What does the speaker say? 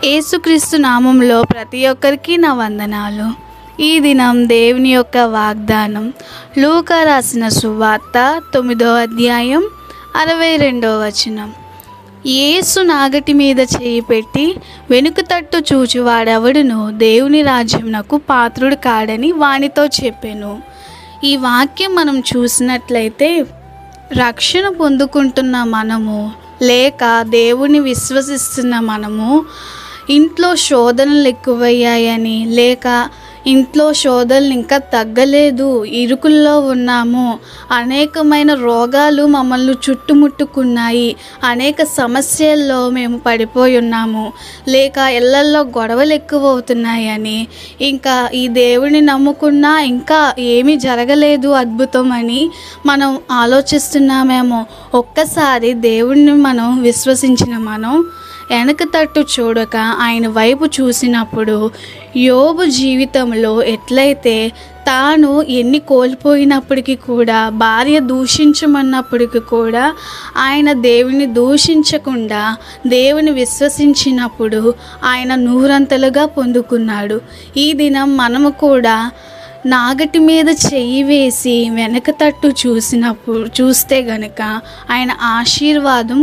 యేసుక్రీస్తు నామంలో ప్రతి ఒక్కరికి నా వందనాలు. ఈ దినం దేవుని యొక్క వాగ్దానం లూకా రాసిన సువార్త 9వ అధ్యాయం 62వ వచనం. యేసు నాగటి మీద చేయి పెట్టి వెనుక తట్టు చూచువాడెవడును దేవుని రాజ్యమునకు పాత్రుడు కాడని వానితో చెప్పెను. ఈ వాక్యం మనం చూసినట్లయితే రక్షణ పొందుకుంటున్న మనము లేక దేవుని విశ్వసిస్తున్న మనము ఇంట్లో శోధనలు ఎక్కువయ్యాయని లేక ఇంట్లో శోధనలు ఇంకా తగ్గలేదు, ఇరుకుల్లో ఉన్నాము, అనేకమైన రోగాలు మమ్మల్ని చుట్టుముట్టుకున్నాయి, అనేక సమస్యల్లో మేము పడిపోయి ఉన్నాము, లేక ఇళ్లల్లో గొడవలు ఎక్కువ అవుతున్నాయని, ఇంకా ఈ దేవుడిని నమ్ముకున్నా ఇంకా ఏమీ జరగలేదు అద్భుతం అని మనం ఆలోచిస్తున్నామేమో. ఒక్కసారి దేవుడిని మనం విశ్వసించిన మనం వెనక తట్టు చూడక ఆయన వైపు చూసినప్పుడు యోబు జీవితంలో ఎట్లయితే తాను ఎన్ని కోల్పోయినప్పటికీ కూడా, భార్య దూషించమన్నప్పటికీ కూడా ఆయన దేవుని దూషించకుండా దేవుని విశ్వసించినప్పుడు ఆయన నూరంతలుగా పొందుకున్నాడు. ఈ దినం మనము కూడా నాగటి మీద చెయ్యి వేసి వెనక తట్టు చూస్తే గనక ఆయన ఆశీర్వాదం